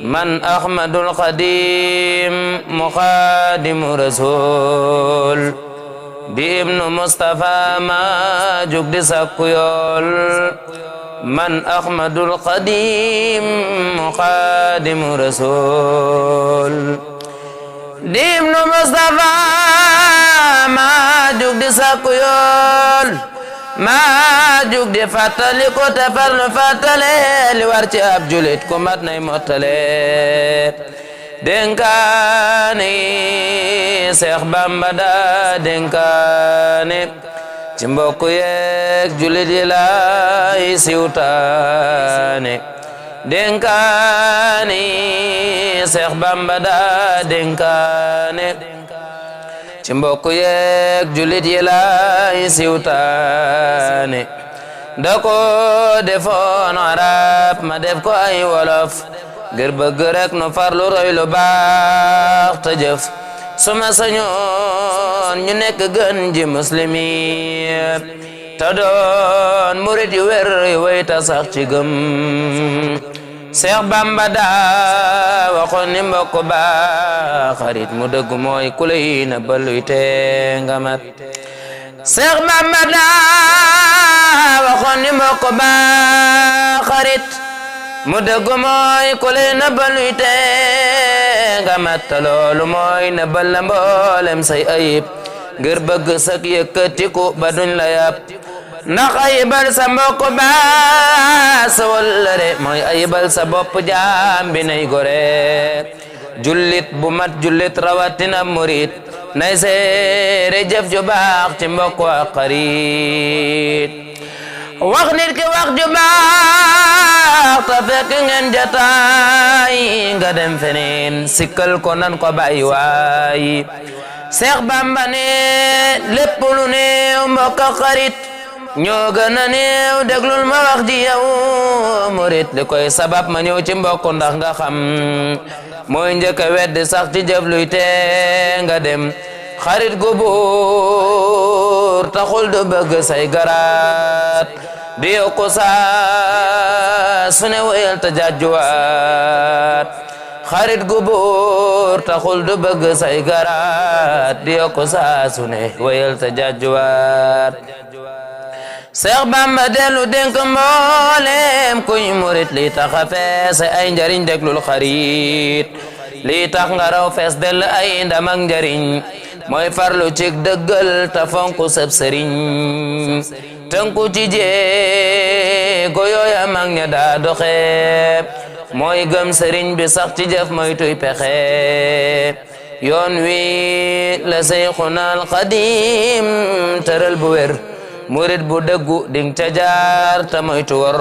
man ahmadul qadim muqadimu rasul di ibnu mustafa ma jug di sakku yool man ahmadul qadim muqadimu rasul di ibnu mustafa ma jug di sakku yool maa jug di fàttali ko te farlu fàttale li war ci ab julit ku mat nay mottale dénkaane Seex Bamba daa dénkaane ci mbokk yeek julit yi lay siwtaane dénkaane Seex Bamba daa dénkaane ci mbokk yeek julit yi lay siwtaane da ko defoon arab ma def ko ay wolof ngir bëgg rek nu farlu roy lu baax te jëf suma sañoon ñu nekk gën ji muslimi te doon murit yu wér yu way ta sax ci gëm Seex Bamba daa waxoon ni mbokk ba xarit mu dëgg mooy ku lay na baluy te nga mat Seex Bamba daa waxoon ni mbokk ba xarit mu dëgg mooy ku lay na baluy te nga mat loolu mooy na bal la mboolem say ayib ngir bëgg sak yëkkatiku ba duñ la yab ndax ayibal sa mbokk ba sa wallare mooy ayibal sa bopp jaam bi nay gore jullit bu mat jullit rawatina murit nay seere jëf ju baax ci mbokk ak xarit wax nit ki wax ju baax ta fekk ngeen jataay nga dem feneen sikkal ko nan ko bàyyi waay Seex Bamba ne lépp lu néew mbokk ak xarit ñoo gën a néew déglul ma wax ji yow murit li koy sabab ma ñëw ci mbokk ndax nga xam mooy njëkk a weddi sax ci jëf luy tee nga dem xarit gu buur taxul du bëgg say garaat di yokku saa su ne wéyal te jàjjuwaat xarit gu buur taxul du bëgg say garaat di yokku saa su ne wéyal te jàjjuwaat Seex Bamba dellu dénk mboolem kuy murit li tax a fees ay njariñ déglul xarit li tax nga raw fees del ay ndam ak njariñ mooy farlu ci dëggal ta fonku sab sëriñ tënku ci jéego yooya mag ña daa doxe mooy gëm sëriñ bi sax ci jëf mooy tuy pexe yoon wi la Seyxuna al Xadim tëral bu wér murit bu dëggu ding ca jaar ta moytu war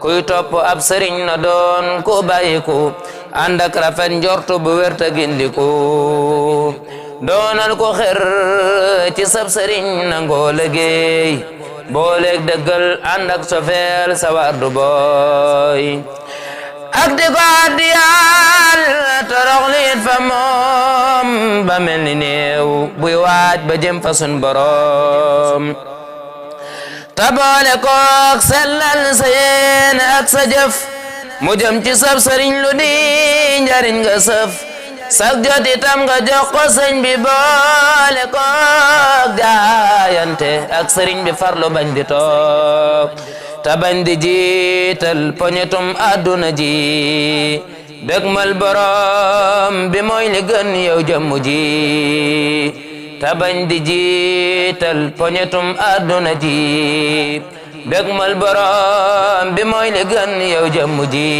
kuy topp ab sëriñ na doon ku bàyyiku ànd ak rafet njortu bu wér ta gindiku doonal ko xer ci sab sëriñ nangoo liggéey booleeg dëggal ànd ak sofeel sa war du boy ak di ko addiyal torox liit fa moom ba mel ni néew buy waaj ba jëm fa sun borom ta boole kook sellal sa yéene ak sa jëf mu jëm ci sab sëriñ lu di njariñ nga sëf sak jot itam nga jox ko sëñ bi boole kook jaayante ak sëriñ bi farlu bañ di toog ta bañ di jiital poñetum àdduna ji dëgmal borom bi mooy li gën yow jëmmu ji ta bañ di jiital poñetum àdduna ji dëgmal borom bi mooy li gën yow jëmmu ji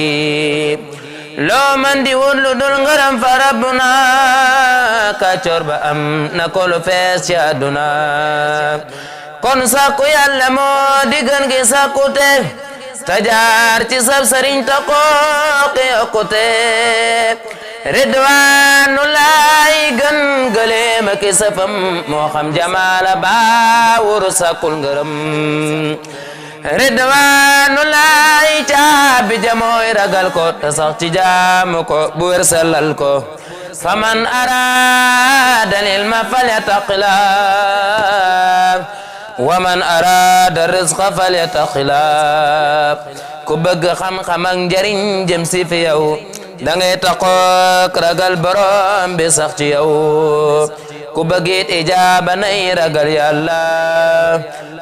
loo man di wut lu dul ngaram fa rabbuna kàccoor ba am na ko lu fees ci àdduna kon sakku yàlla moo di gën gi sakkute ta jaar ci sab sëriñ ta kooki yokkute ridwaanu laay gën gëleem ak safam moo xam jamaala baawuru sakkul ngërëm ridwaanu laay caabi jamooy ragal ko ta sax ci jaamu ko bu wér sellal ko faman araada lil ma falyataqillah wa man arada rizqa falyataxilab ku bëgg xam-xam ak njariñ jëm si fi yow da ngay taqook ragal borom bi sax ci yow ku bëggit ijaaba nay ragal yàlla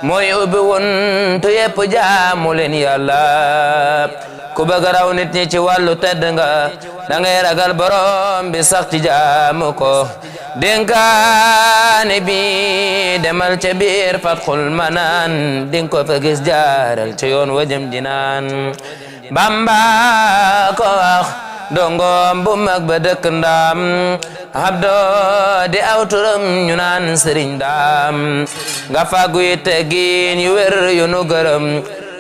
mooy ubbi wuntu yépp jaamu leen yàlla ku bëgg raw nit ñi ci wàllu tedd nga da ngay ragal borom bi sax ci jaamu ko dénkaane bi demal ca biir Fatxul Manaan ding ko fa gis jaaral ca yoon wa jëm jinaan Bamba ko wax dongom bu mag ba dëkk Ndaam Abdo di aw turam ñu naan Sëriñ Ndaam nga fàggu yi teggin yu wér yu nu gërëm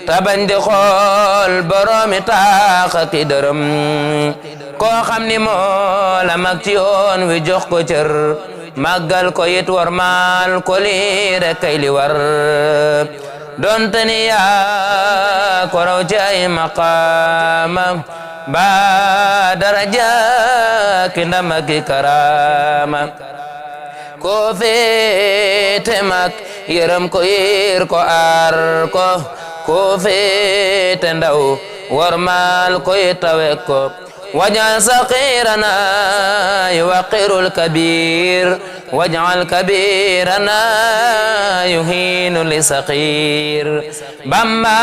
tabañ di xool boroomi taax ak i dërëm koo xam ni moo la mag ci yoon wi jox ko cër màggal ko yit warmaal ko lii rek kay li war donte ni yaa ko raw ci ay maqaama ba daraja ki ndam ak i karaama ko féete mag yërëm ko yir ko aar ko ko féete ndaw warmaal ko tawe ko wajal saqirana yuwaqirul kabir wajal kabirana yuhinu li saqir Bamba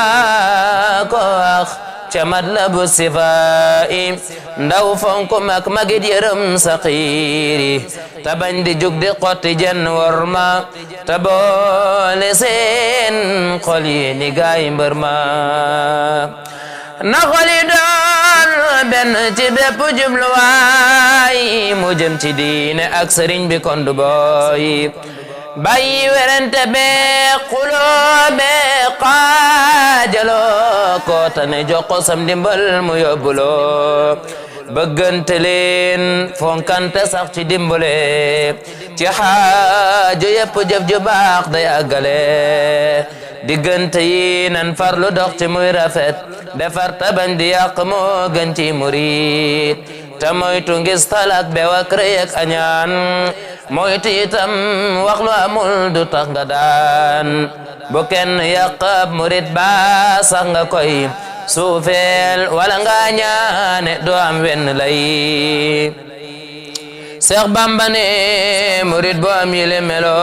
ko wax ca matlabu sifaa'i ndaw fonku mag magit yërëm saqiri tabañ di jug di xotti jenn worma taboole seen xol yi ni gaay mbër ma na xol yi doon benn ci bépp jubluwaay mu jëm ci diine ak sëriñ bi kon du booy bàyyi werante bee xuloo bee xaajaloo ko tane jox ko sam dimbal mu yóbbuloo bëggante leen fonkante sax ci dimbale ci xaajo yépp jëf ju baax day àggale diggante yi nan farlu dox ci muy rafet defar tabañ di yàq moo gën ci murit te moytu ngis talak bew ak rëy ak añaan moytu itam wax lu amul du tax nga daan bu kenn yàq ab murit ba sax nga koy suufeel wala nga ñaane doo am wenn lay Seex Bamba ne murit boo am yile melo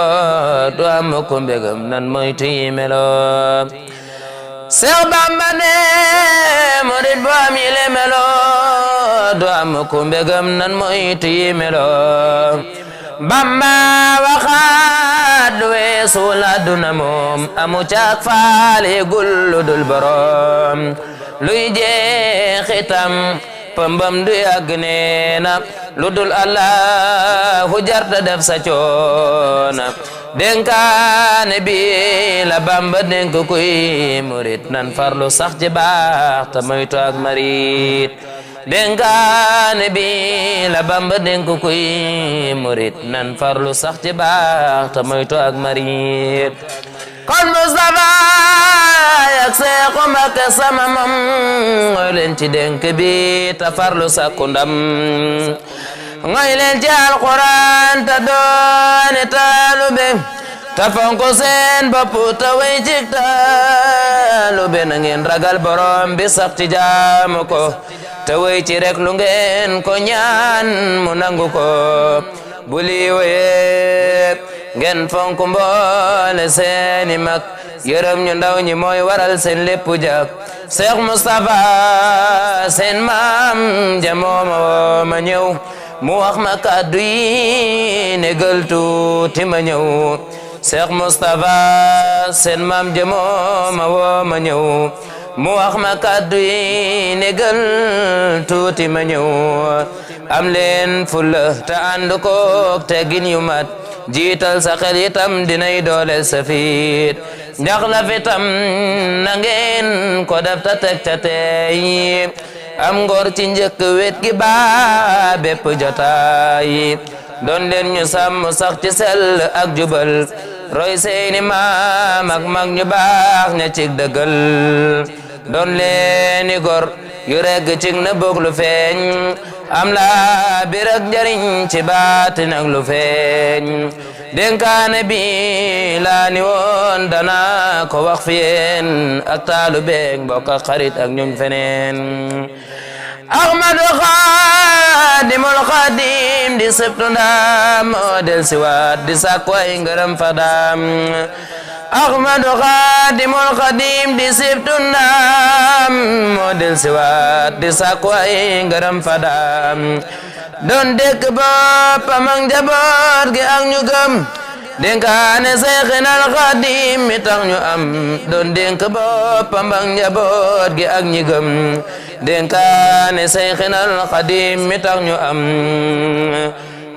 doo am ko mbégam nan moytu yi melo Seex Bamba ne murit boo am yile melo doo am ko mbégam nan moytu yi melo Bamba waxaat weesu la duna moom amu caak faale gullu dul borom luy jeexitam pambam du yàgg neena lu dul Allahu jarta def sa coona dénkaane bi la Bamba dénk kuy murit nan farlu sax ci baax te moytu ak marit dénkaane bi la Bamba dénk kuy murit nan farlu sax ci baax te moytu ak marit kon Mustafa yak Seexu Mbakke sama mam ngoy leen ci dénk bi te farlu sakku ndam ngoy leen ci alquran te doone taalube te fonko seen bopp te wey ci taalube na ngeen ragal borom bi sax ci jaamu ko te wey ci rek lu ngeen ko ñaan mu nangu ko bu lii wéyee ngeen fonk mboole seeni mag yërëm ñu ndaw ñi mooy waral seen lépp jak Seex Mustafa seen maam ja mooma woo ma ñëw mu wax ma kàddu yi négal tuuti ma ñëw Seex Mustafa seen maam ja mooma woo ma ñëw mu wax ma kàddu yi négal tuuti ma ñëw am leen fulla te ànd kook teggin yu mat jiital sa xel itam dinay dooleel sa fiit ndax la fitam na ngeen ko def ta teg ta tey am ngor ci njëkk wet gi baa bépp jotaay doon leen ñu sàmm sax ci sell ak jubal roy seeni maam ak mag ñu baax ña cig dëggal doon leeni gor yu regg cig na bug lu feeñ am la bir ak njariñ ci baatin ak lu feeñ dénkaane bi laa ni woon dana ko wax fi yéen ak taalu beeg mbokk ak xarit ak ñoñ feneen Ahmadu Xaadimul Xaadim di sëptu ndaam moo del siwaat di sàkku ay ngërëm fa daam Ahmadu Xaadimul Xaadim di sëptu ndaam moo del siwaat di sàkku ay ngërëm fa daam doon dëkk boppam ak njaboot gi ak ñu gëm dénkaane Seyxinal Xaadim mi tax ñu am doon dénk boppam ak njaboot gi ak ñi gëm dénkaane Seyxinal Xaadim mi tax ñu am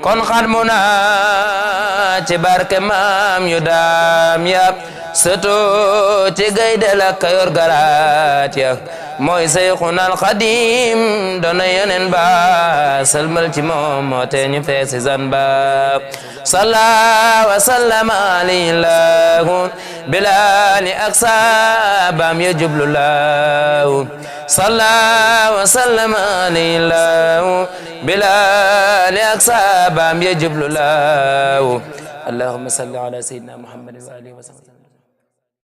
kon xatmu na ci barke maam yu daam ya sëtoo ci gaynde la Kayoor garaat ya mooy Seyxunal Xaadim doona yonen ba salmal ci moom moo te ñu feesi zan ba salla wa sallama alayhi lahu bilali ak saabam ya jublu lahu salla wa sallama alayhi lahu bilali ak saabam ya jublu lahu allahumma salli ala sayyidina muhammadin wa alihi wa sahbihi